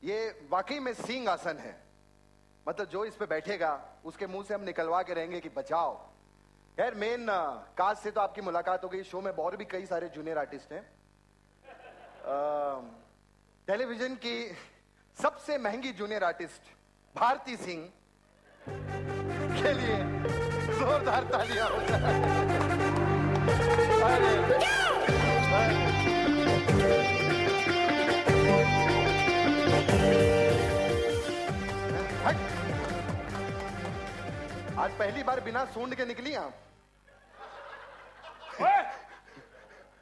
ये वाकई में सींग आसन है, मतलब जो इस पे बैठेगा उसके मुंह से हम निकलवा के रहेंगे कि बचाओ। खैर मेन कास्ट से तो आपकी मुलाकात हो गई, शो में और भी कई सारे जूनियर आर्टिस्ट हैं। टेलीविजन की सबसे महंगी जूनियर आर्टिस्ट भारती सिंह के लिए जोरदार तालियां हो जाए। आज पहली बार बिना सूंड के निकली आप।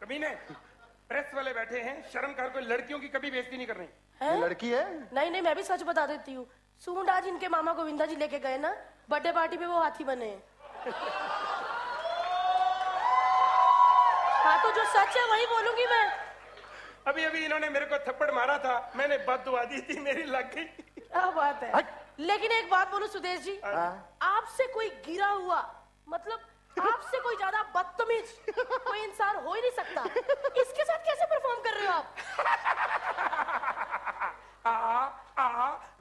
कमीने, प्रेस वाले बैठे हैं, शर्म कर, कोई लड़कियों की कभी बेइज्जती नहीं करनी। ये लड़की है? नहीं, मैं भी सच बता देती हूँ। सूंड आज इनके मामा गोविंदा जी लेके गए ना, बर्थडे पार्टी पे वो हाथी बने। हाँ तो जो सच है वही बोलूंगी मैं। अभी इन्होंने मेरे को थप्पड़ मारा था, मैंने बददुआ दी थी, मेरी लग गई। क्या बात है। लेकिन एक बात बोलूं सुदेश जी, आपसे कोई गिरा हुआ, मतलब आपसे कोई ज्यादा बदतमीज कोई इंसान हो ही नहीं सकता। इसके साथ कैसे परफॉर्म कर रहे हो आप?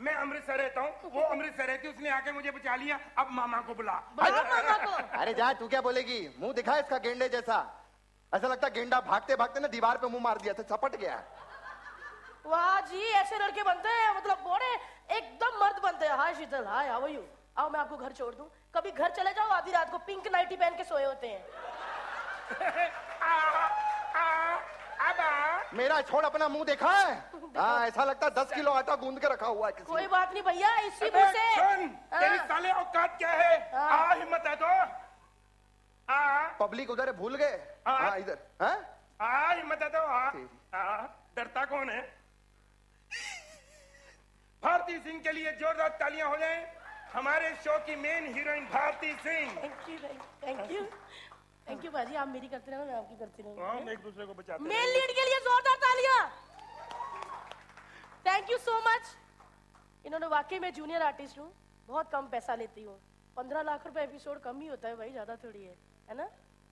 मैं अमृतसर रहता हूँ, वो अमृतसर रहती, उसने आके मुझे बचा लिया, अब मामा को बुला। मामा को? अरे जा, तू क्या बोलेगी? मुंह दिखा इसका गेंडे जैसा, ऐसा लगता गेंडा भागते भागते ना दीवार पे मुंह मार दिया था, चपट गया। वाह जी, ऐसे लड़के बनते हैं, मतलब बड़े एकदम मर्द बनते हैं। हाय शीतल, हाय हाउ आर यू? आओ मैं आपको घर छोड़ दूं, कभी घर चले जाओ, आधी रात को पिंक नाइटी पहन के सोए होते हैं। मेरा छोड़, अपना मुंह देखा है? हाँ, ऐसा लगता है 10 किलो आटा गूंद के रखा हुआ है किसी। कोई बात नहीं भैया, इसी मुंह से। सुन, तेरी साले औकात क्या है? हिम्मत है तो पब्लिक उधर है, भूल गए? इधर हिम्मत है तो डरता कौन है? भारती सिंह के लिए जोरदार तालियां हो जाएं। हमारे शो की main heroine Bharti Singh. Thank you बाजी, आप मेरी करते रहो, मैं आपकी करती रहूं। हम एक दूसरे को बचाते हैं। मेन लीड के लिए जोरदार तालियां। Thank you so much. इन्होंने वाकई में जूनियर आर्टिस्ट हूँ, बहुत कम पैसा लेती हूँ। 15 लाख रुपए एपिसोड कम ही होता है भाई, ज्यादा थोड़ी है ना?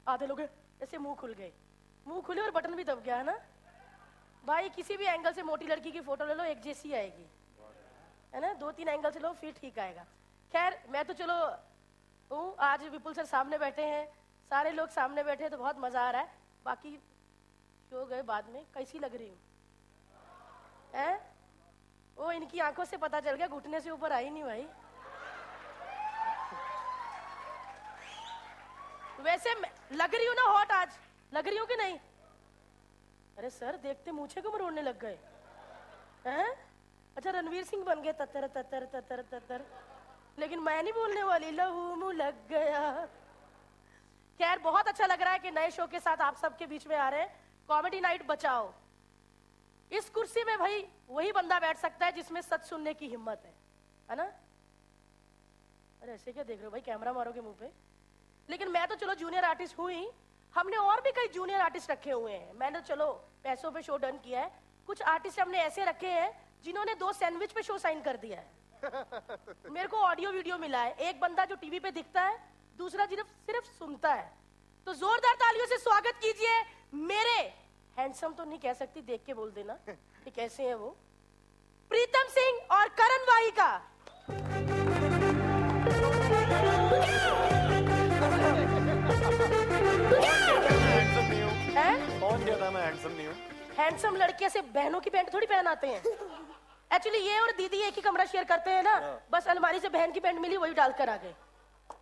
आधे लोग ऐसे मुंह खुल गए, मुंह खुले और बटन भी दब गया है ना भाई। किसी भी एंगल से मोटी लड़की की फोटो ले लो, एक जैसी आएगी, है ना? 2-3 एंगल से लो, फिर ठीक आएगा। खैर मैं तो चलो हूँ, आज विपुल सर सामने बैठे हैं, सारे लोग सामने बैठे हैं, तो बहुत मजा आ रहा है। बाकी शो गए बाद में, कैसी लग रही हूँ? वो इनकी आंखों से पता चल गया, घुटने से ऊपर आई नहीं भाई। वैसे लग रही हूँ ना हॉट आज? लग रही हूँ कि नहीं? अरे सर देखते मूछे को मरोड़ने लग गए हैं? अच्छा रणवीर सिंह बन गए, ततर ततर ततर ततर। लेकिन मैं नहीं बोलने वाली, लहू मुंह लग गया। खैर बहुत अच्छा लग रहा है कि नए शो के साथ आप सबके बीच में आ रहे हैं। कॉमेडी नाइट बचाओ। इस कुर्सी में भाई वही बंदा बैठ सकता है जिसमें सच सुनने की हिम्मत है ना? अरे ऐसे क्या देख रहे हो भाई, कैमरा मारोगे मुंह पे? लेकिन मैं तो चलो जूनियर आर्टिस्ट हूँ ही, हमने और भी कई जूनियर आर्टिस्ट रखे हुए हैं। मैंने चलो पैसों पे शो डन किया है। कुछ आर्टिस्ट हमने ऐसे रखे हैं जिन्होंने 2 सैंडविच पे शो साइन कर दिया है। मेरे को ऑडियो वीडियो मिला है, एक बंदा जो टीवी पे दिखता है, दूसरा सिर्फ सुनता है। तो जोरदार तालियों से स्वागत कीजिए मेरे, हैंडसम तो नहीं कह सकती, देख के बोल देना कि कैसे हैं वो, प्रीतम सिंह और करण वाही का। कौन कहता मैं हैंडसम नहीं हूँ? हैंडसम लड़के से बहनों की पैंट थोड़ी पहनाते हैं। एक्चुअली ये और दीदी एक ही कमरा शेयर करते हैं ना, बस अलमारी से बहन की पैंट मिली, वही डाल कर आ गए।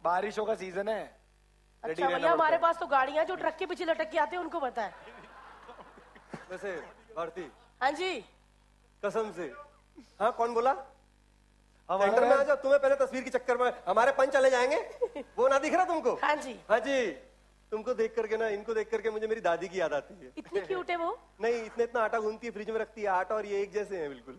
बारिशों का सीजन है। अच्छा भैया, हमारे पास तो गाड़ियां जो ट्रक के पीछे लटक के आते हैं उनको पता है। वैसे भारती, हाँ जी कसम से। हाँ कौन बोला? सेंटर में आ जाओ, तुम्हें पहले तस्वीर के चक्कर में हमारे पंच चले जाएंगे। वो ना दिख रहा तुमको? हाँ जी हाँ जी। तुमको देख करके ना, इनको देख करके मुझे मेरी दादी की याद आती है। इतनी क्यूट है वो। नहीं, इतना आटा गूंथती है, फ्रिज में रखती है, आटा और ये एक जैसे हैं बिल्कुल।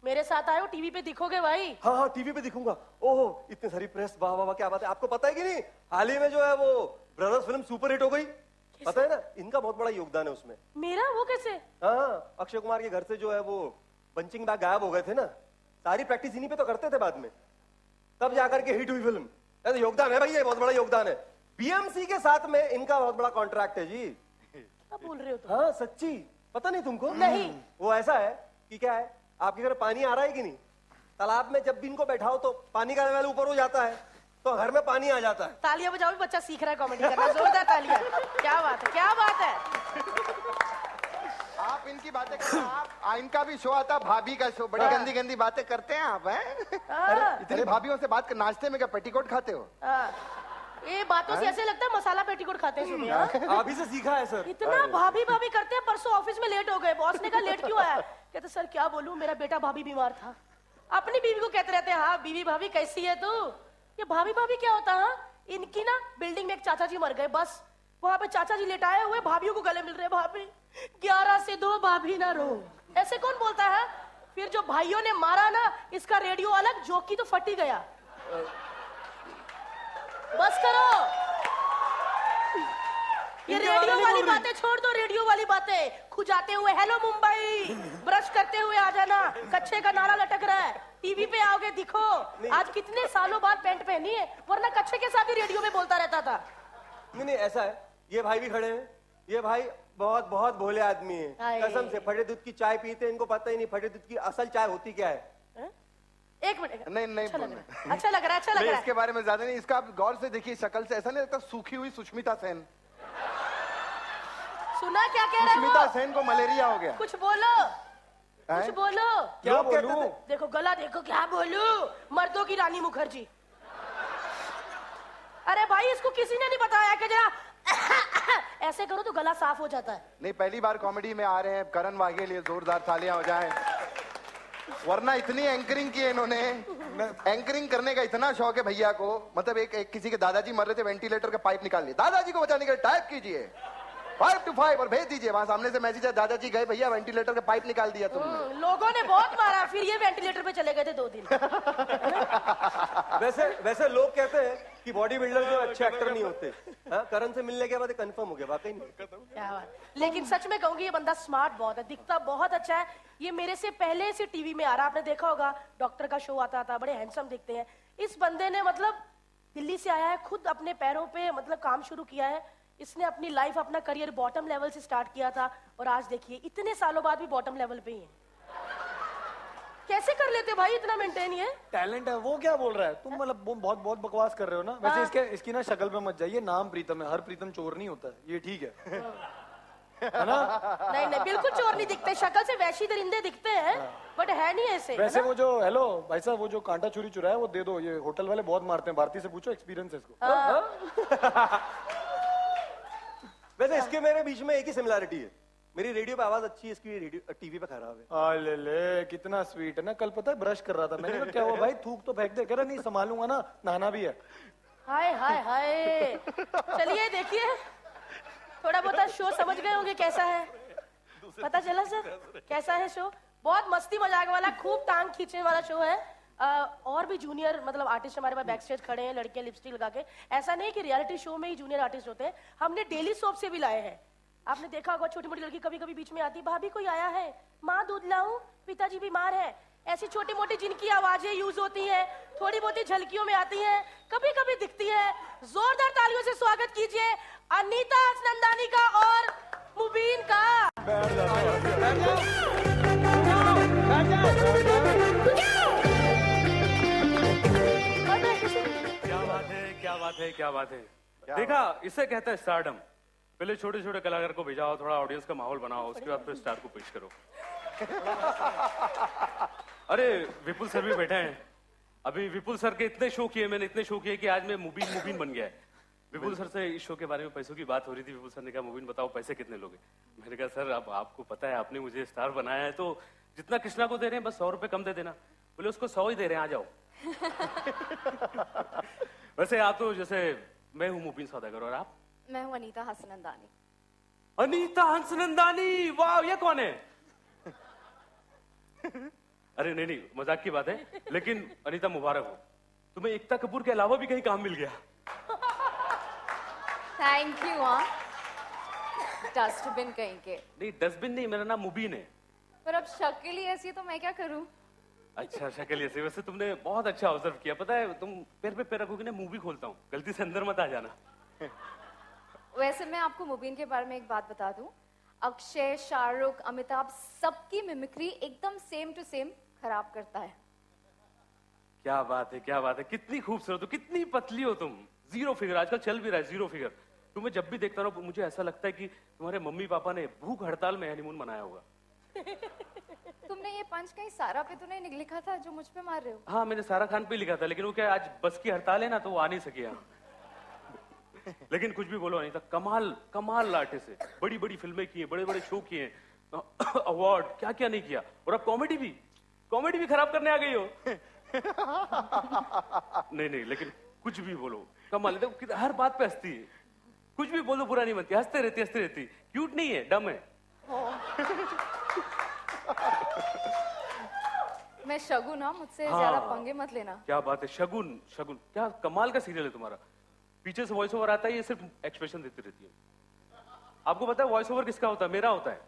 मेरे साथ आए हो, टीवी पे दिखोगे भाई। हाँ टीवी पे दिखूंगा। ओहो इतनी सारी प्रेस, वाह वाह वाह, क्या बात है। आपको पता है कि नहीं, हाल ही में जो है वो ब्रदर्स फिल्म सुपर हिट हो गई, पता है ना? इनका बहुत बड़ा योगदान है उसमें। मेरा? वो कैसे? हाँ, अक्षय कुमार के घर से जो है वो पंचिंग बैग गायब हो गए थे ना, सारी प्रैक्टिस इन्हीं पे तो करते थे बाद में, तब जाकर के हिट हुई फिल्म। ऐसा योगदान है भाई, ये बहुत बड़ा योगदान है। बीएमसी के साथ में इनका बहुत बड़ा कॉन्ट्रैक्ट है जी। क्या बोल रहे हो तुम? हाँ सच्ची, पता नहीं तुमको? नहीं। वो ऐसा है कि क्या है, आपके घर पानी आ रहा है कि नहीं? तालाब में जब भी इनको बैठाओ तो पानी का लेवल ऊपर हो जाता है, तो घर में पानी आ जाता है। तालियां बजाओ, बच्चा सीख रहा है कॉमेडी करना, जोरदार तालियां। क्या बात है, क्या बात है। आप इनकी बातें करते हैं, आप इनका भी शो आता, भाभी का शो, बड़ी गंदी गंदी बातें करते हैं आप, हैं? इतनी भाभीयों से बात कर, नाश्ते में क्या पेटीकोट खाते हो? ये बातों से ऐसे लगता है मसाला पेटीकोट खाते हैं सुबह। आप ही से सीखा है सर। इतना भाभी भाभी करते हैं। परसों ऑफिस में लेट हो गए, बॉस ने कहा लेट क्यों आया? कहते सर क्या बोलूं, मेरा बेटा भाभी बीमार था। अपनी बीवी को कहते रहते हैं हाँ बीवी भाभी कैसी है तू। ये भाभी भाभी क्या होता है? इनकी ना बिल्डिंग में एक चाचा जी मर गए, बस वहां पे चाचा जी लेटाए हुए, भाभीियों को गले मिल रहे, भाभी 11 से 2 भाभी ना रो। ऐसे कौन बोलता है? फिर जो भाइयों ने मारा ना, इसका रेडियो अलग, जोकी तो फट ही गया। बस करो, ये रेडियो वाली बातें छोड़ दो, रेडियो वाली बातें। खुजाते हुए हेलो मुंबई, ब्रश करते हुए आ जाना, कच्छे का नारा लटक रहा है, टीवी पे आओगे दिखो। आज कितने सालों बाद पैंट पहनी है, वरना कच्छे के साथ ही रेडियो में बोलता रहता था। नहीं ऐसा है, ये भाई भी खड़े हैं, ये भाई बहुत बहुत भोले आदमी है, कसम से। फटे दूध की चाय पीते हैं, इनको पता ही नहीं फटे दूध की असल चाय होती क्या है। एक मिनट, नहीं अच्छा लग रहा है, अच्छा लग रहा है। इसके बारे में ज्यादा नहीं, इसका आप गौर से देखिए, शक्ल से ऐसा नहीं लगता सूखी हुई सुष्मिता सेन। सुना क्या कह रहे हो? सुष्मिता सेन को मलेरिया हो गया। कुछ बोलो, कुछ बोलो। क्या बोलूं? देखो गला देखो, क्या बोलूं? मर्दों की रानी मुखर्जी। अरे भाई इसको किसी ने नहीं बताया कि जरा ऐसे करो तो गला साफ हो जाता है। नहीं, पहली बार कॉमेडी में आ रहे हैं, करण वाघे लिए जोरदार तालियां हो जाएं। वरना इतनी एंकरिंग की इन्होंने, एंकरिंग करने का इतना शौक है भैया को। मतलब एक किसी के दादाजी मर रहे थे, वेंटिलेटर का पाइप निकाल लिए, दादाजी को बचाने के लिए टाइप कीजिए 5 to 5 और भेज दीजिए। वहां सामने से मैसेज है, दादाजी गए भैया, वेंटिलेटर का पाइप निकाल दिया तुमने। लोगों ने बहुत मारा, फिर ये वेंटिलेटर पे चले गए थे 2 दिन। वैसे लोग कहते हैं कि बॉडी बिल्डर जो अच्छे एक्टर नहीं होते। हाँ, करण से मिलने के बाद कंफर्म हो गया, वाकई नहीं। क्या बात। लेकिन सच में कहूंगी ये बंदा स्मार्ट बहुत है, दिखता बहुत अच्छा है। ये मेरे से पहले से टीवी में आ रहा, आपने देखा होगा, डॉक्टर का शो आता था, बड़े हैंडसम दिखते हैं। इस बंदे ने मतलब दिल्ली से आया है, खुद अपने पैरों पे मतलब काम शुरू किया है। इसने अपनी लाइफ, अपना करियर बॉटम लेवल से स्टार्ट किया था, और आज देखिए इतने सालों बाद भी बॉटम लेवल पे ही है। कैसे कर लेते भाई इतना मेंटेन? ये टैलेंट है। वो क्या बोल रहा है? तुम मतलब बहुत बहुत बकवास कर रहे हो ना। वैसे इसकी ना शक्ल पे मत जाइए, नाम प्रीतम है, हर प्रीतम चोर नहीं होता है, ये ठीक है ना? नहीं बिल्कुल चोर नहीं दिखते, शक्ल से वैशी दरिंदे दिखते हैं, बट है नहीं ऐसे। वैसे वो जो, हेलो भाई साहब, वो जो कांटा छुरी चुराया वो दे दो, ये होटल वाले बहुत मारते हैं, भारती से पूछो, एक्सपीरियंस है इसको। वैसे इसके मेरे बीच में एक ही सिमिलैरिटी है, मेरी रेडियो पे आवाज अच्छी है, इसकी रेडियो टीवी पे खराब है। ले कितना स्वीट है ना। कल पता है ब्रश कर रहा था, मैंने कहा क्या हुआ भाई, थूक तो फेंक दे। कह रहा नहीं संभालूंगा ना, नहाना भी है। हाय हाय हाय। चलिए देखिए, थोड़ा बहुत शो समझ गए होंगे कैसा है, पता चला सर कैसा है शो? बहुत मस्ती मजाक वाला, खूब टांग खींचने वाला शो है। और भी जूनियर मतलब आर्टिस्ट हमारे पास बैक स्टेज खड़े हैं, लड़कियां लिपस्टिक लगा के। ऐसा नहीं कि रियलिटी शो में ही जूनियर आर्टिस्ट होते हैं, हमने डेली सोप से भी लाए हैं। आपने देखा होगा छोटी मोटी लड़की कभी कभी बीच में आती, भाभी कोई आया है, माँ दूध लाऊं, पिताजी बीमार है। ऐसी छोटी मोटी जिनकी आवाजें यूज होती हैं, थोड़ी बहुत झलकियों में आती हैं, कभी कभी दिखती है। जोरदार तालियों से स्वागत कीजिए अनीता हसनंदानी का और मुबीन का। क्या बात है। देखा, इसे कहते हैं स्टारडम। पहले छोटे छोटे कलाकार को भेजाओ, थोड़ा ऑडियंस का माहौल बनाओ, उसके बाद फिर स्टार को पेश करो। अरे विपुल सर भी बैठे हैं। अभी विपुल सर के इतने शो किए मैंने, इतने शो किए कि आज मैं मुबीन बन गया है। विपुल सर से इस शो के बारे में पैसों की बात हो रही थी। विपुल सर ने कहा मुबीन बताओ पैसे कितने लोगे? मैंने कहा सर अब आपको पता है, आपने मुझे स्टार बनाया है, तो जितना कृष्णा को दे रहे हैं बस 100 रुपए कम दे देना। बोले उसको 100 ही दे रहे हैं, आ जाओ। वैसे आप तो, जैसे मैं हूँ मुबीन सौदागर, और आप? मैं हूँ अनीता हसनंदानी। अनीता हसनंदानी, वाह, ये कौन है? अरे नहीं मजाक की बात है, लेकिन अनीता मुबारक हो, तुम्हें एकता कपूर के अलावा भी कहीं काम मिल गया। Thank you. हाँ, डस्टबिन कहीं के। नहीं डस्टबिन नहीं, मेरा नाम मुबीन है। पर अब शक्ल ही ऐसी, तो मैं क्या करूं? अच्छा शक्ल ऐसी। वैसे तुमने बहुत अच्छा ऑब्जर्व किया। पता है तुम पैर पे पैर रखोगे ना, मूवी खोलता हूँ, गलती से अंदर मत आ जाना। वैसे मैं आपको मुबीन के बारे में एक बात बता दूं, अक्षय, शाहरुख, अमिताभ सबकी मिमिक्री एकदम सेम टू सेम खराब करता है। क्या बात है, क्या बात है, कितनी खूबसूरत हो, कितनी पतली हो तुम। 0 फिगर आजकल चल भी रहा है, 0 फिगर। तुम्हें जब भी देखता हूँ मुझे ऐसा लगता है कि तुम्हारे मम्मी पापा ने भूख हड़ताल में हनीमून मनाया होगा। तुमने ये पंच कहीं सारा पे तो नहीं लिखा था जो मुझ पे मार रहे हो? हाँ, मैंने सारा खान पे लिखा था, लेकिन वो क्या आज बस की हड़ताल है ना, तो वो आ नहीं सके यहाँ। लेकिन कुछ भी बोलो अनीता, कमाल कमाल आर्टिस्ट है, बड़ी बड़ी फिल्में की हैं, बड़े बड़े शो किए हैं, अवार्ड क्या क्या नहीं किया। और अब कॉमेडी भी खराब करने आ गई हो। नहीं, लेकिन कुछ भी बोलो कमाल है, देखो हर बात पे हंसती है, कुछ भी बोलो बुरा नहीं बनती, हंसते रहती। क्यूट नहीं है, डम है। मैं शगुन हूँ, मुझसे ज्यादा पंगे मत लेना। क्या बात है, शगुन क्या कमाल का सीरियल है तुम्हारा। पीछे से वॉइस ओवर आता है, ये सिर्फ एक्सप्रेशन देती रहती है। आपको पता है वॉइस ओवर किसका होता है? मेरा होता है।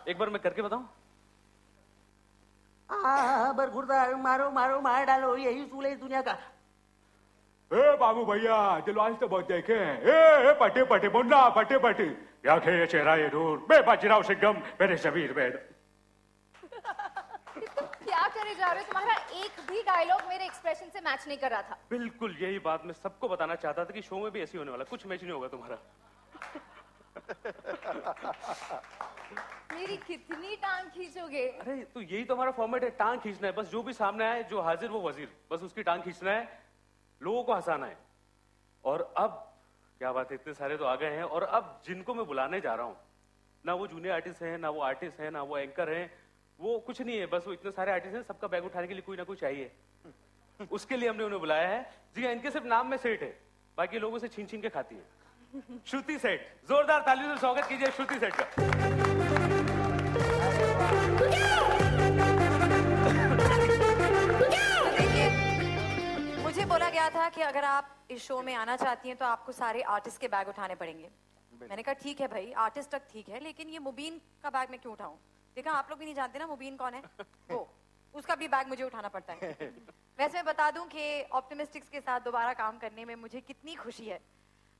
एक बार मैं करके बताऊं? बरगुरदार मारो मारो मार डालो, यही सूल है इस दुनिया का। ए बाबू भैया, चलो आज तो बहुत देखे हैं। ए पटे पटे मुन्ना, पटे पटे या खे ये चेहरा ये दूर, मैं बाजीराव सिंघम, मेरे शबीर में। तुम क्या करे जा रहे हो? तुम्हारा एक भी डायलॉग मेरे एक्सप्रेशन से मैच नहीं कर रहा था। बिल्कुल यही बात मैं सबको बताना चाहता था कि शो में भी ऐसी होने वाला, कुछ मैच नहीं होगा तुम्हारा। मेरी कितनी टांग खींचोगे? अरे तो यही तो हमारा फॉर्मेट है, टांग खींचना है बस। जो भी सामने आए, जो हाजिर वो वजीर, बस उसकी टांग खींचना है, लोगों को हंसाना है। और अब क्या बात है, इतने सारे तो आ गए हैं, और अब जिनको मैं बुलाने जा रहा हूँ, ना वो जूनियर आर्टिस्ट हैं, ना वो आर्टिस्ट हैं, ना वो एंकर हैं, वो कुछ नहीं है, बस वो इतने सारे आर्टिस्ट हैं, सबका बैग उठाने के लिए कोई ना कोई चाहिए। उसके लिए हमने उन्हें बुलाया है। जी हाँ, इनके सिर्फ नाम में सेठ है, बाकी लोगों से छीन छीन के खाती है। श्रुति सेठ, जोरदार तालियों से स्वागत कीजिए श्रुति सेठ का। मुझे बोला गया था कि अगर आप इस शो में आना चाहती हैं तो आपको सारे आर्टिस्ट के बैग उठाने पड़ेंगे। मैंने कहा ठीक है भाई, आर्टिस्ट तक ठीक है, लेकिन ये मुबीन का बैग मैं क्यों उठाऊं? देखा, आप लोग भी नहीं जानते ना मुबीन कौन है। वो उसका भी बैग मुझे उठाना पड़ता है। वैसे मैं बता दूं कि ऑप्टिमिस्टिक्स के साथ दोबारा काम करने में मुझे कितनी खुशी है।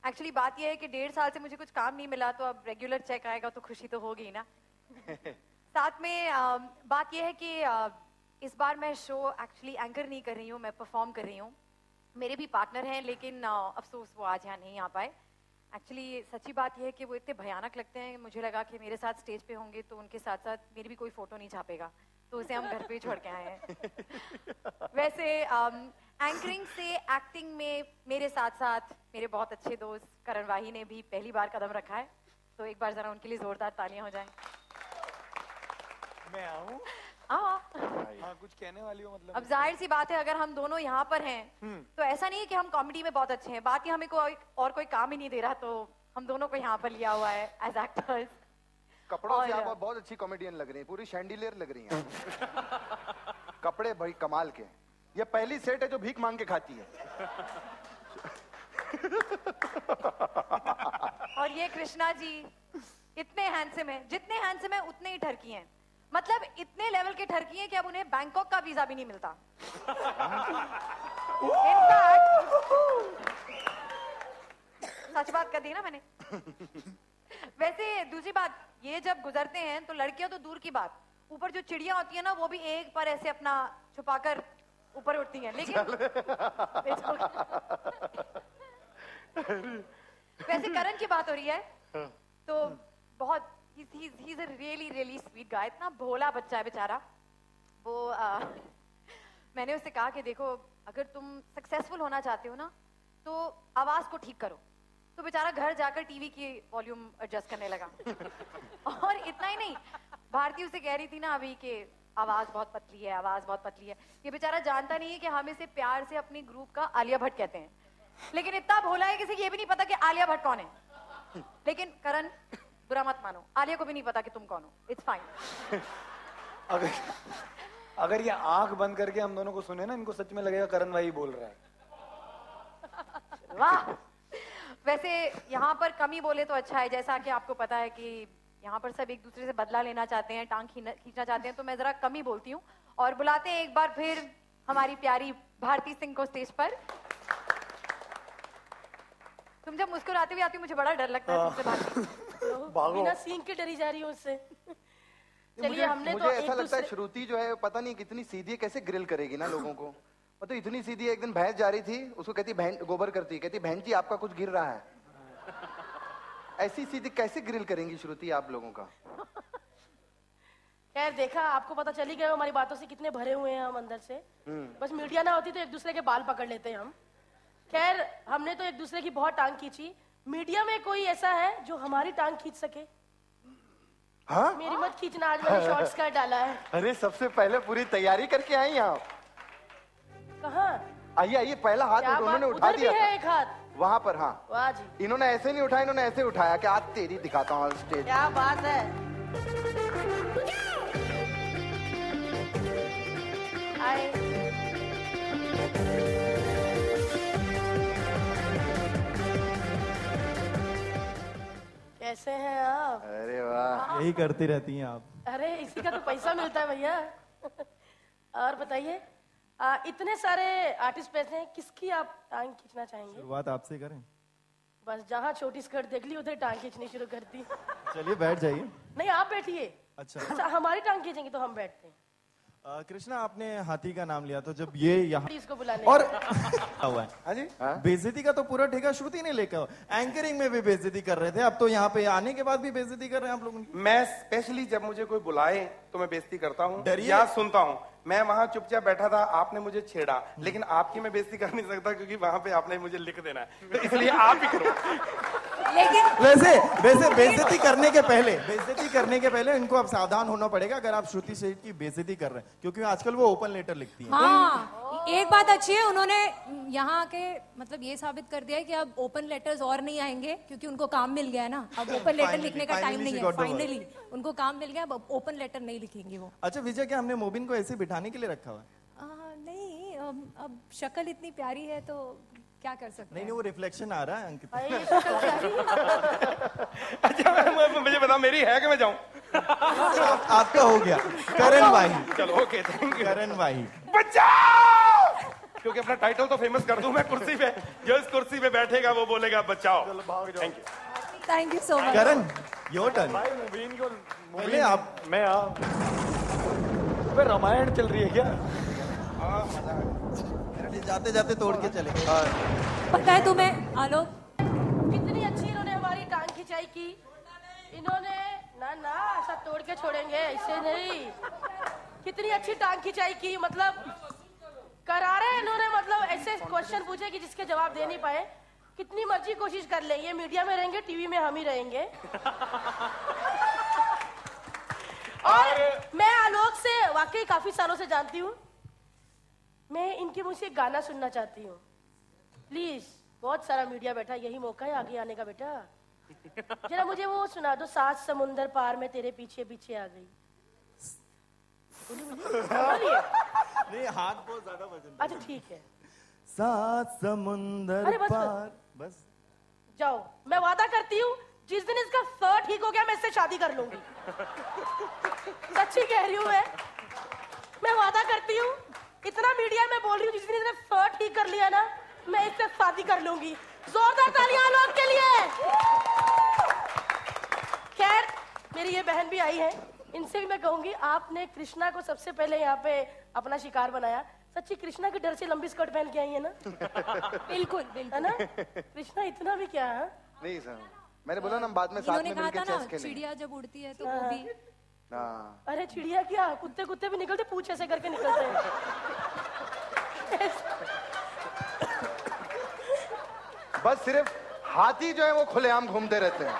एक्चुअली बात यह है कि 1.5 साल से मुझे कुछ काम नहीं मिला, तो अब रेगुलर चेक आएगा तो खुशी तो होगी ना। साथ में बात यह है कि इस बार मैं शो एक्चुअली एंकर नहीं कर रही हूँ, मैं परफॉर्म कर रही हूँ। मेरे भी पार्टनर हैं, लेकिन अफसोस वो आज यहाँ नहीं आ पाए। एक्चुअली सच्ची बात यह है कि वो इतने भयानक लगते हैं, मुझे लगा कि मेरे साथ स्टेज पे होंगे तो उनके साथ साथ मेरी भी कोई फोटो नहीं छापेगा, तो उसे हम घर पे छोड़ के आए हैं। वैसे एंकरिंग से एक्टिंग में मेरे साथ साथ मेरे बहुत अच्छे दोस्त करण वाही ने भी पहली बार कदम रखा है, तो एक बार जरा उनके लिए जोरदार तालियां हो जाएं। मैं आऊं? हाँ, कुछ कहने वाली हो मतलब? अब जाहिर सी बात है, अगर हम दोनों यहाँ पर हैं तो ऐसा नहीं है कि हम कॉमेडी में बहुत अच्छे हैं, बात ये हमें कोई और कोई काम ही नहीं दे रहा, तो हम दोनों को यहाँ पर लिया हुआ है एज एक्टर्स। कपड़ों से आप बहुत अच्छी कॉमेडियन लग रही हैं, पूरी शैंडिलियर लग रही हैं। कपड़े भाई कमाल के। ये पहली सेट है जो भीख मांग के खाती है। और ये कृष्णा जी इतने हैंडसम हैं, जितने हैंडसम हैं उतने ही ठरकी हैं। मतलब इतने लेवल के ठरकी हैं कि अब उन्हें बैंकॉक का वीजा भी नहीं मिलता। सच बात कर दी ना मैंने। वैसे दूसरी बात, ये जब गुजरते हैं तो लड़कियां तो दूर की बात, ऊपर जो चिड़िया होती है ना, वो भी एक पर ऐसे अपना छुपाकर ऊपर उठती हैं। लेकिन वैसे करण की बात हो रही है तो बहुत he's a really sweet guy, इतना भोला बच्चा है बेचारा वो। मैंने उससे कहा कि देखो, अगर तुम सक्सेसफुल होना चाहते हो ना तो आवाज को ठीक करो। तो बेचारा घर जाकर टीवी की वॉल्यूम एडजस्ट करने लगा। और इतना ही नहीं, भारती उसे कह रही थी ना अभी कि आवाज बहुत पतली है, आवाज बहुत पतली है। ये बेचारा जानता नहीं है कि हम इसे प्यार से अपनी ग्रुप का आलिया भट्ट कहते हैं, लेकिन इतना भोला है किसी को ये भी नहीं पता कि आलिया भट्ट कौन है। लेकिन करण, बुरा मत मानो, आलिया को भी नहीं पता कि तुम कौन हो, इट्स फाइन। अगर ये आंख बंद करके हम दोनों को सुने ना, इनको सच में लगेगा करण भाई बोल रहा है। वाह। वैसे यहाँ पर कमी बोले तो अच्छा है, जैसा कि आपको पता है कि यहाँ पर सब एक दूसरे से बदला लेना चाहते हैं, टांग खींचना चाहते हैं, तो मैं जरा कमी बोलती हूँ और बुलाते हैं एक बार फिर हमारी प्यारी भारती सिंह को स्टेज पर। तुम जब मुस्कुराते हुए आती हो मुझे बड़ा डर लगता है तुमसे, भारती। बिना सींग के डरी जा रही हूँ उससे। चलिए हमने मुझे तो ऐसा लगता है श्रुति जो है पता नहीं कितनी सीधी है, कैसे ग्रिल करेगी ना लोगों को। मतलब इतनी सीधी है, एक दिन भैंस जा रही थी, उसको कहती बहन गोबर करती, कहती बहन जी आपका कुछ गिर रहा है। ऐसी सीधी कैसे ग्रिल करेंगी श्रुति आप लोगों का। खैर देखा, आपको पता चली गया हमारी बातों से कितने भरे हुए हैं हम अंदर से। बस मीडिया ना होती तो एक दूसरे के बाल पकड़ लेते हैं हम। खैर हमने तो एक दूसरे की बहुत टांग खींची। मीडिया में कोई ऐसा है जो हमारी टांग खींच सके? हाँ? मेरी मत खींचना, आज मैंने शॉर्ट स्कर्ट डाला है। अरे सबसे पहले पूरी तैयारी करके आई आप। कहाँ? आइए आइए, पहला हाथ क्या उन्होंने बात, उठा उधर भी दिया है था एक हाथ। वहां पर। हाँ वाह जी, इन्होंने ऐसे नहीं उठाया, इन्होंने ऐसे उठाया कि आज तेरी दिखाता हूँ स्टेज। क्या बात है। आए। कैसे हैं आप? अरे वाह, यही करती रहती हैं आप। अरे इसी का तो पैसा मिलता है भैया। और बताइए, इतने सारे आर्टिस्ट बैठे हैं, किसकी आप टांग खींचना चाहेंगे? शुरुआत आपसे करें। बस जहाँ छोटी स्कर्ट देख ली उधर टांग खींचनी शुरू कर दी। चलिए बैठ जाइए। नहीं आप बैठिए। अच्छा हमारी टांग खींचेंगे तो हम बैठते हैं। कृष्णा आपने हाथी का नाम लिया, तो जब ये यहाँ इसको बुलाने और हुआ है। हाँ जी, बेइज्जती का तो पूरा ठेका श्रुति ने लेकर। एंकरिंग में भी बेइज्जती कर रहे थे, अब तो यहाँ पे आने के बाद भी बेइज्जती कर रहे हैं आप लोगों की। मैं स्पेशली जब मुझे कोई बुलाए तो मैं बेइज्जती करता हूँ डरिए। या सुनता हूँ। मैं वहाँ चुपचाप बैठा था, आपने मुझे छेड़ा, लेकिन आपकी मैं बेइज्जती कर नहीं सकता क्योंकि वहाँ पे आपने मुझे लिख देना है, तो इसलिए आप ही करो। लेकिन वैसे बेइज्जती करने के पहले इनको अब सावधान होना पड़ेगा अगर आप श्रुति सेठ की बेइज्जती कर रहे हैं, क्योंकि आजकल वो ओपन लेटर लिखती है। हाँ, एक बात अच्छी है, उन्होंने यहाँ आके मतलब ये साबित कर दिया है कि अब ओपन लेटर्स और नहीं आएंगे क्योंकि उनको काम मिल गया है ना। अब ओपन लेटर लिखने का टाइम नहीं है। फाइनली उनको काम मिल गया, अब ओपन लेटर नहीं लिखेंगे वो। अच्छा विजय, क्या हमने मोबिन को ऐसे बिठाने के लिए रखा हुआ है? नहीं, अब शक्ल इतनी प्यारी है तो क्या कर सकते हैं। नहीं, वो रिफ्लेक्शन आ रहा है अंकित। अच्छा मुझे बताओ, मेरी है कि मैं जाऊं? आपका हो गया। करण वाही। चलो ओके, थैंक यू। करण वाही। बचाओ, क्योंकि अपना टाइटल तो फेमस कर दूं मैं कुर्सी पे। जो इस कुर्सी पे बैठेगा वो बोलेगा बचाओ। Thank you, thank you so much. Karan your turn. भाई मुबीन को पहले आप। मैं रामायण चल रही है क्या? जाते जाते तोड़ के चले। पता है तुम्हें आलोक, कितनी अच्छी इन्होंने हमारी टांग खिंचाई की। इन्होंने ना ऐसा तोड़ के छोड़ेंगे, ऐसे नहीं। कितनी अच्छी टांग खिंचाई की, मतलब करारे इन्होंने, मतलब ऐसे क्वेश्चन पूछे कि जिसके जवाब दे नहीं पाए। कितनी मर्जी कोशिश कर ले, ये मीडिया में रहेंगे, टीवी में हम ही रहेंगे। और मैं आलोक से वाकई काफी सालों से जानती हूँ। मैं इनके मुझसे एक गाना सुनना चाहती हूँ, प्लीज। बहुत सारा मीडिया बैठा, यही मौका है आगे आने का बेटा। जरा मुझे वो सुना दो, 7 समुंदर पार में तेरे पीछे पीछे आ गई। नहीं, हाथ बहुत ज्यादा वजन। अच्छा ठीक है। 7 समुंदर पार। बस जाओ, मैं वादा करती हूँ जिस दिन इसका सर ठीक हो गया मैं इससे शादी कर लूंगी। सच्ची कह रही हूँ मैं वादा करती हूँ। इतना मीडिया में बोल रही हूँ, जिस दिन इसने सर ठीक कर लिया ना मैं इससे शादी कर लूंगी। जोरदार तालियां लोग के लिए। खैर मेरी ये बहन भी आई है, इनसे भी मैं कहूंगी, आपने कृष्णा को सबसे पहले यहाँ पे अपना शिकार बनाया। सच्ची कृष्णा के डर से लंबी स्कर्ट पहन के आई है ना? बिल्कुल बिल्कुल, है ना? कृष्णा इतना भी क्या है? नहीं सर, मैंने बोला ना बाद में साथ में मिलकर चेस खेलेंगे। चिड़िया जब उड़ती है तो वो भी। अरे चिड़िया क्या, कुत्ते भी निकलते, पूछ ऐसे करके निकलते हैं। बस सिर्फ हाथी जो है वो खुलेआम घूमते रहते हैं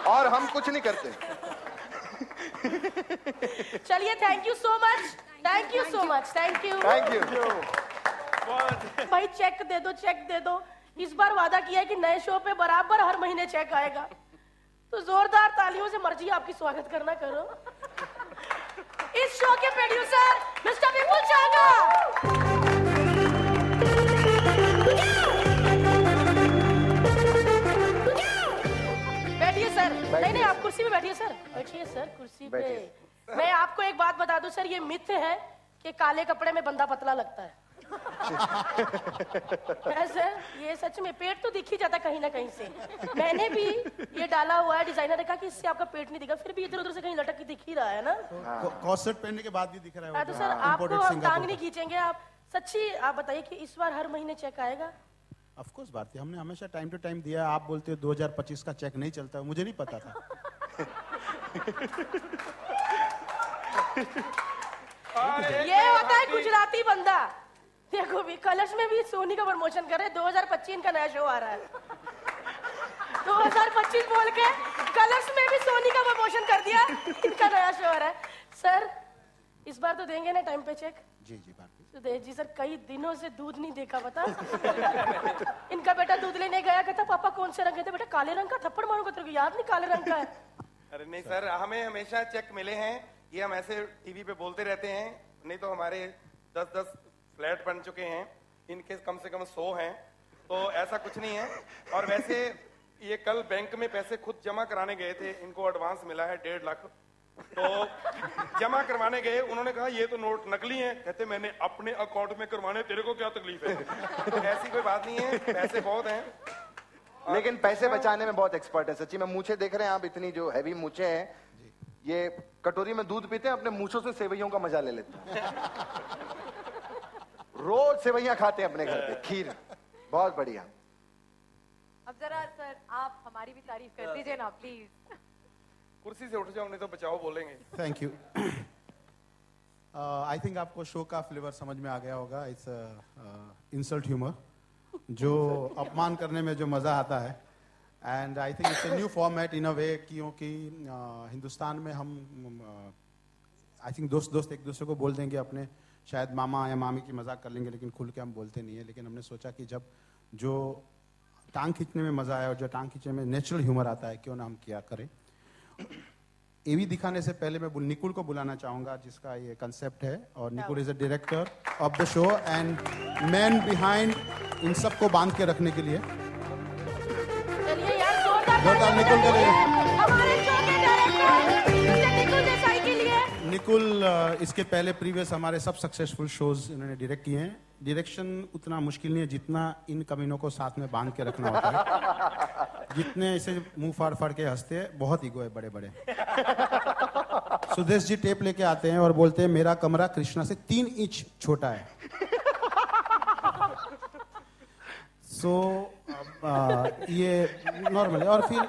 और हम कुछ नहीं करते। चलिए, thank you so much, thank you so much, thank you, thank you. भाई चेक दे दो, चेक दे दो। इस बार वादा किया है कि नए शो पे बराबर हर महीने चेक आएगा, तो जोरदार तालियों से मर्जी आपकी स्वागत करना करो। इस शो के प्रोड्यूसर मिस्टर विपुल चागा। बैठिए सर। नहीं आप कुर्सी पे बैठिए सर, बैठिए सर कुर्सी पे। मैं आपको एक बात बता दूं सर, ये मिथ है कि काले कपड़े में बंदा पतला लगता है। सर ये सच में पेट तो दिख ही जाता कहीं ना कहीं से। मैंने भी ये डाला हुआ है, डिजाइनर ने कहा कि इससे आपका पेट नहीं दिखा, फिर भी इधर उधर से कहीं लटक के दिख ही रहा है ना। कॉर्सेट पहनने के बाद भी दिख रहा है। तो सर आपको हम टांग नहीं खींचेंगे। आप सच्ची आप बताइए कि इस बार हर महीने चेक आएगा? ऑफ कोर्स भारती, हमने हमेशा टाइम टू टाइम दिया। आप बोलते हो 2025 का चेक नहीं चलता, मुझे नहीं पता था। ये होता है गुजराती बंदा। देखो भी कलश में भी सोनी का प्रमोशन कर रहे हैं। 2025 इनका नया शो आ रहा है। 2025 बोल के कलश में भी सोनी का प्रमोशन कर दिया। इनका नया शो आ रहा है। सर इस बार तो देंगे ना टाइम पे चेक? जी जी भारती सुदेश जी। सर कई दिनों से दूध नहीं देखा बता। इनका बेटा दूध लेने गया, कहता पापा कौन से रंग के थे? बेटा काले रंग का। थप्पड़ मारूंगा तेरे को, याद नहीं काले रंग का है। अरे नहीं सर, हमें हमेशा चेक मिले हैं। ये हम ऐसे टीवी पे बोलते रहते हैं, नहीं तो हमारे 10-10 फ्लैट बन चुके हैं, इनके कम से कम 100 हैं, तो ऐसा कुछ नहीं है। और वैसे ये कल बैंक में पैसे खुद जमा कराने गए थे, इनको एडवांस मिला है 1.5 लाख, तो जमा करवाने गए, उन्होंने कहा ये तो नोट नकली हैं। कहते मैंने अपने अकाउंट में करवाने, तेरे को क्या तकलीफ है? तो ऐसी कोई बात नहीं है, पैसे बहुत हैं। लेकिन पैसे बचाने में बहुत एक्सपर्ट है सच्ची में। मूछे देख रहे हैं आप, इतनी जो हैवी मूछे हैं, ये कटोरी में दूध पीते हैं, अपने मूछों से सेवइयों का मजा ले लेते हैं। रोज सेवइयां खाते हैं अपने घर पे, खीर। बहुत बढ़िया। अब जरा सर आप हमारी भी तारीफ कर दीजिए ना प्लीज। कुर्सी से उठ जाओ, नहीं तो बचाओ बोलेंगे। Thank you. आई थिंक आपको शो का फ्लेवर समझ में आ गया होगा। इट्स इंसल्ट ह्यूमर, जो अपमान करने में जो मजा आता है। And I think it's a new format in a way, क्योंकि हिंदुस्तान में हम आई थिंक दोस्त एक दूसरे को बोल देंगे, अपने शायद मामा या मामी की मजाक कर लेंगे, लेकिन खुल के हम बोलते नहीं है। लेकिन हमने सोचा कि जब जो टांग खींचने में मजा आया और जो टांग खींचने में नेचुरल ह्यूमर आता है, क्यों ना हम किया करें। एवी दिखाने से पहले मैं निकुल को बुलाना चाहूंगा, जिसका ये कंसेप्ट है, और Nikul is a director of the show and man behind in सबको बांध के रखने के लिए। चलिए यार जोरदार निकुल के लिए। हमारे शो के डायरेक्टर निकुल देसाई के लिए। निकुल इसके पहले प्रीवियस हमारे सब सक्सेसफुल शोज इन्होंने डायरेक्ट किए हैं। डायरेक्शन उतना मुश्किल नहीं है जितना इन कमीनों को साथ में बांध के रखना होता है। जितने इसे मुंह फाड़ फाड़ के हंसते हैं, बहुत ईगो है बड़े बड़े। सुदेश जी टेप लेके आते हैं और बोलते हैं मेरा कमरा कृष्णा से 3 इंच छोटा है। सो ये नॉर्मल है। और फिर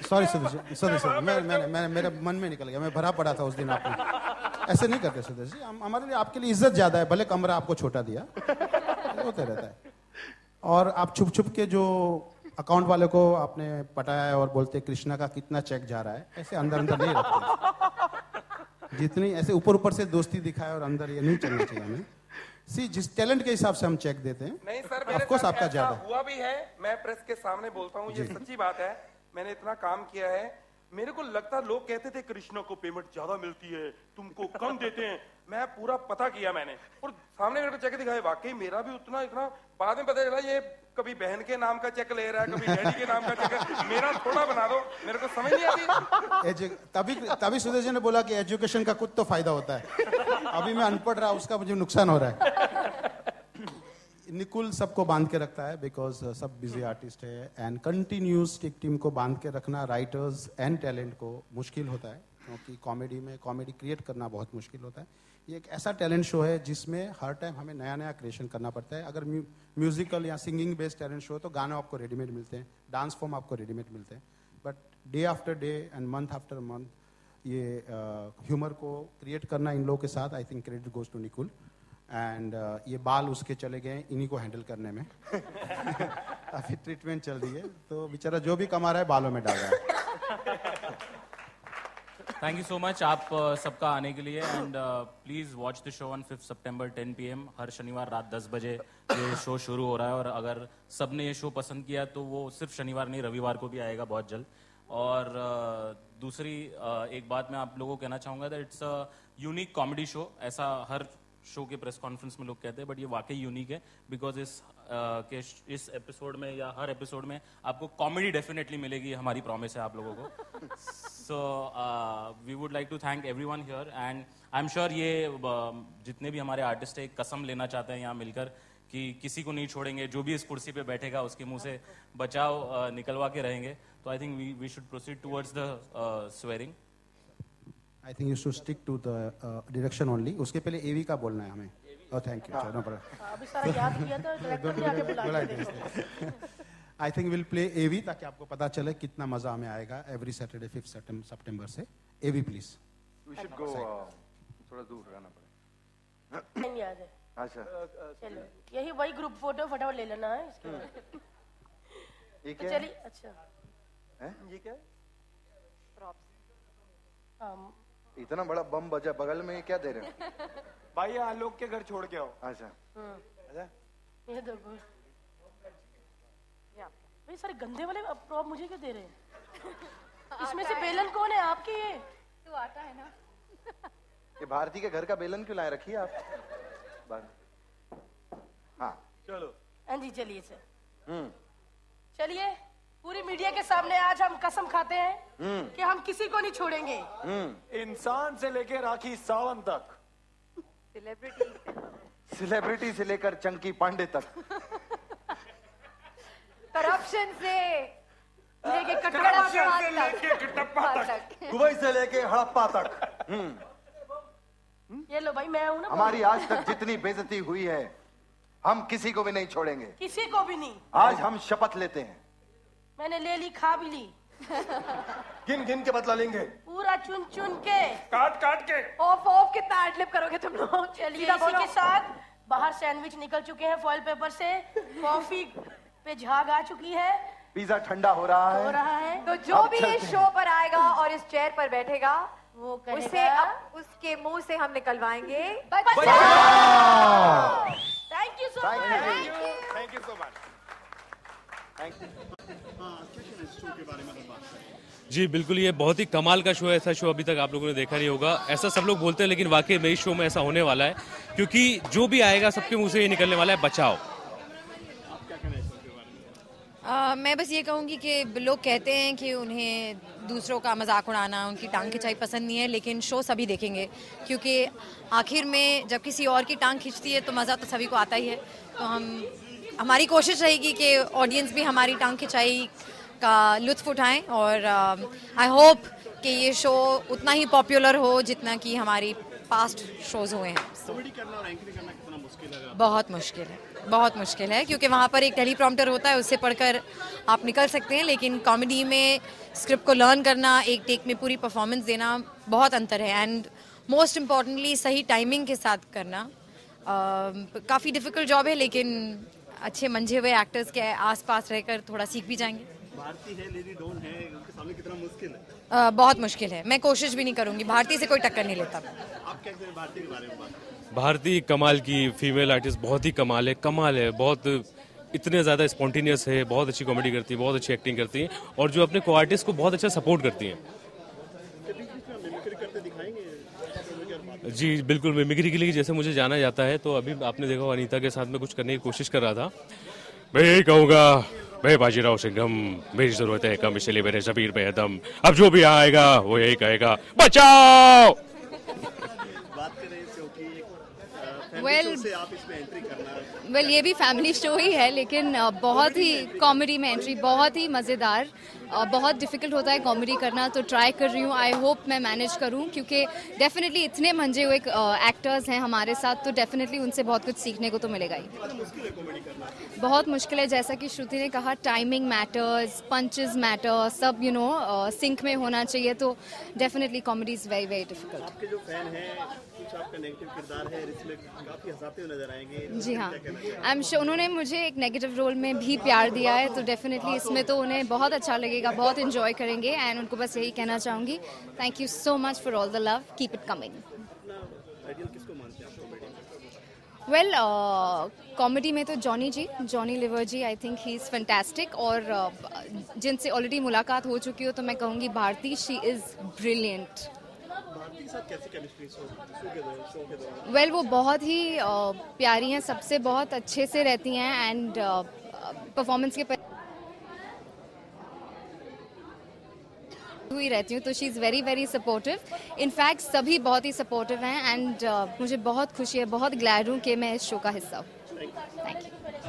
सॉरी सुदेश मेरे मन में निकल गया, मैं भरा पड़ा था उस दिन। आपने ऐसे नहीं करते सुदेश जी, हमारे लिए आपके लिए इज्जत ज्यादा है, भले कमरा आपको छोटा दिया, होते रहता है। और आप छुप छुप के जो अकाउंट वाले को आपने पटाया है और बोलते कृष्णा का कितना चेक जा रहा है, ऐसे अंदर अंदर नहीं रखते। जितनी ऐसे ऊपर ऊपर से दोस्ती दिखाए और अंदर ये नहीं चलना चाहिए हमें। सी जिस टैलेंट के हिसाब से हम चेक देते हैं। नहीं सर, मेरे साथ आपका ज्यादा हुआ भी है। मैं प्रेस के सामने बोलता हूँ, ये सच्ची बात है। मैंने इतना काम किया है, मेरे को लगता लोग कहते थे कृष्णा को पेमेंट ज्यादा मिलती है, तुमको कम देते हैं। मैं पूरा पता किया मैंने, और सामने मेरे को चेक दिखाया, वाकई मेरा भी उतना इतना। बाद में पता चला ये कभी बहन के नाम का चेक ले रहा है, कभी डैडी के नाम का चेक। मेरा थोड़ा बना दो, मेरे को समझ नहीं आती। तभी सुदेश जी ने बोला कि एजुकेशन का कुछ तो फायदा होता है। अभी मैं अनपढ़ रहा, उसका मुझे नुकसान हो रहा है। निकुल सबको बांध के रखता है, बिकॉज सब बिजी आर्टिस्ट है। एंड कंटिन्यूस एक टीम को बांध के रखना राइटर्स एंड टैलेंट को मुश्किल होता है, क्योंकि कॉमेडी में कॉमेडी क्रिएट करना बहुत मुश्किल होता है। ये एक ऐसा टैलेंट शो है जिसमें हर टाइम हमें नया नया क्रिएशन करना पड़ता है। अगर म्यूजिकल या सिंगिंग बेस्ड टैलेंट शो है तो गाने आपको रेडीमेड मिलते हैं, डांस फॉर्म आपको रेडीमेड मिलते हैं। But day after day and month after month ये ह्यूमर को क्रिएट करना इन लोगों के साथ, I think credit goes to Nikul. And ये बाल उसके चले गए इन्हीं को हैंडल करने में। अभी ट्रीटमेंट चल रही है, तो बेचारा जो भी कमा रहा है बालों में डाल रहा है। थैंक यू सो मच आप सबका आने के लिए। And please watch the show on 5 September 10 PM। हर शनिवार रात 10 बजे ये शो शुरू हो रहा है। और अगर सबने ये शो पसंद किया तो वो सिर्फ शनिवार नहीं, रविवार को भी आएगा बहुत जल्द। और दूसरी एक बात मैं आप लोगों को कहना चाहूंगा that it's a unique comedy show. ऐसा हर शो के प्रेस कॉन्फ्रेंस में लोग कहते हैं, बट ये वाकई यूनिक है बिकॉज इस एपिसोड में या हर एपिसोड में आपको कॉमेडी डेफिनेटली मिलेगी, हमारी प्रॉमिस है आप लोगों को। So we would like to thank everyone here and I am sure ये जितने भी हमारे आर्टिस्ट है कसम लेना चाहते हैं यहाँ मिलकर कि किसी को नहीं छोड़ेंगे, जो भी इस कुर्सी पे बैठेगा उसके मुंह से बचाव निकलवा के रहेंगे। तो I think we should proceed towards the swearing. I think you should stick to the direction only. उसके पहले एवी का बोलना है हमें। Oh thank you. No problem. अभी सारा याद किया था, डायरेक्टर ने आके बुला के आई थिंक विल प्ले एवी ताकि आपको पता चले कितना मजा हमें आएगा एवरी सैटरडे 5 सितंबर से। एवी प्लीज। वी शुड गो थोड़ा दूर रहना पड़ेगा। नहीं याद है। अच्छा चलो यही वही ग्रुप फोटो फटाफट ले लेना है इसके बाद। ये क्या चलिए अच्छा है? ये क्या है? इतना बड़ा बम बजा बगल में, ये क्या दे रहे हो? भाई आलोक के घर छोड़ के आओ। अच्छा ये देखो भाई सारे गंदे वाले प्रॉप मुझे क्यों दे रहे हैं? इसमें से बेलन कौन है आपके? ये तू आता है ना। ये भारती के घर का बेलन क्यों लाए रखी है आप? हाँ चलो हाँ जी चलिए सर। चलिए पूरी मीडिया के सामने आज हम कसम खाते हैं कि हम किसी को नहीं छोड़ेंगे। इंसान से लेकर राखी सावंत तक, सेलिब्रिटी से लेकर चंकी पांडे तक, करप्शन से लेके कटप्पा तक, दुबई से लेके हड़प्पा तक। ये लो भाई मैं हूं ना। हमारी आज तक जितनी बेइज्जती हुई है हम किसी को भी नहीं छोड़ेंगे। किसी को भी नहीं। आज हम शपथ लेते हैं। मैंने ले ली, खा भी ली। गिन गिन के बदला लेंगे, पूरा चुन चुन के, काट काट के। ऑफ ऑफ कितना एडलिप करोगे तुम लोग? चलिए इसी के साथ बाहर सैंडविच निकल चुके हैं फॉइल पेपर से, कॉफी पे झाग आ चुकी है, पिज्जा ठंडा हो रहा है। तो जो भी इस शो पर आएगा और इस चेयर पर बैठेगा वो उसे अब उसके मुंह से हम निकलवाएंगे thank you so much. Thank you so much. जी बिल्कुल, ये बहुत ही कमाल का शो है। ऐसा शो अभी तक आप लोगों ने देखा नहीं होगा। ऐसा सब लोग बोलते हैं लेकिन वाकई में इस शो में ऐसा होने वाला है, क्योंकि जो भी आएगा सबके मुंह से ये निकलने वाला है बचाओ। मैं बस ये कहूँगी कि लोग कहते हैं कि उन्हें दूसरों का मजाक उड़ाना, उनकी टांग खिंचाई पसंद नहीं है, लेकिन शो सभी देखेंगे क्योंकि आखिर में जब किसी और की टांग खिंचती है तो मज़ा तो सभी को आता ही है। तो हमारी कोशिश रहेगी कि ऑडियंस भी हमारी टांग खिंचाई का लुत्फ उठाएं और आई होप कि ये शो उतना ही पॉपुलर हो जितना कि हमारी पास्ट शोज हुए हैं। कॉमेडी करना और एंकरिंग करना कितना मुश्किल है? बहुत मुश्किल है, बहुत मुश्किल है, क्योंकि वहाँ पर एक टेलीप्रॉम्प्टर होता है, उससे पढ़कर आप निकल सकते हैं, लेकिन कॉमेडी में स्क्रिप्ट को लर्न करना, एक टेक में पूरी परफॉर्मेंस देना बहुत अंतर है। एंड मोस्ट इम्पॉर्टेंटली सही टाइमिंग के साथ करना काफ़ी डिफिकल्ट जॉब है, लेकिन अच्छे मंझे हुए एक्टर्स के आसपास रहकर थोड़ा सीख भी जाएंगे। भारती है, लेडी डॉन है, उनके सामने कितना मुश्किल है? बहुत मुश्किल है, मैं कोशिश भी नहीं करूंगी, भारती से कोई टक्कर नहीं लेता। आप क्या कहते हैं भारती के बारे में? भारती कमाल की फीमेल आर्टिस्ट, बहुत ही कमाल है, बहुत इतने ज़्यादा स्पॉन्टेनियस है, बहुत अच्छी कॉमेडी करती है, बहुत अच्छी एक्टिंग करती है और जो अपने को आर्टिस्ट को बहुत अच्छा सपोर्ट करती हैं। जी बिल्कुल, मिमिक्री के लिए जैसे मुझे जाना जाता है, तो अभी आपने देखा अनीता के साथ में कुछ करने की कोशिश कर रहा था। मैं यही कहूँगा, मैं बाजीराव सिंघम, मेरी जरूरत है कम, इसलिए मेरे जमीर में है दम। अब जो भी आएगा वो यही कहेगा बचाओ। वेल ये भी फैमिली शो ही है, लेकिन बहुत ही कॉमेडी में एंट्री, बहुत ही मज़ेदार। बहुत डिफिकल्ट होता है कॉमेडी करना, तो ट्राई कर रही हूँ, आई होप मैं मैनेज करूँ, क्योंकि डेफिनेटली इतने मंजे हुए एक्टर्स हैं हमारे साथ, तो डेफिनेटली उनसे बहुत कुछ सीखने को तो मिलेगा ही। बहुत मुश्किल है, जैसा कि श्रुति ने कहा, टाइमिंग मैटर्स, पंचेस मैटर, सब सिंक में होना चाहिए, तो definitely comedy is very very difficult. आपके जो फैन हैं, कुछ आपका नेगेटिव किरदार है, इसमें काफी हंसाते हुए नजर आएंगे। जी हाँ, आई एम श्योर उन्होंने मुझे एक नेगेटिव रोल में भी प्यार दिया है, तो डेफिनेटली इसमें तो उन्हें बहुत अच्छा लगेगा, बहुत एंजॉय करेंगे। एंड उनको बस यही कहना चाहूँगी, thank you so much for all the love, keep it coming. Well comedy में तो Johnny Lever ji, I think he is fantastic, और जिनसे ऑलरेडी मुलाकात हो चुकी हो तो मैं कहूँगी Bharti, she is brilliant. Bharti के साथ कैसी केमिस्ट्री शो के दौरान? वेल वो बहुत ही प्यारी हैं, सबसे बहुत अच्छे से रहती हैं एंड परफॉर्मेंस के हुई रहती हूँ, तो she is very very supportive. In fact सभी बहुत ही सपोर्टिव हैं एंड मुझे बहुत खुशी है, बहुत ग्लैड हूँ कि मैं इस शो का हिस्सा हूँ। Thank you.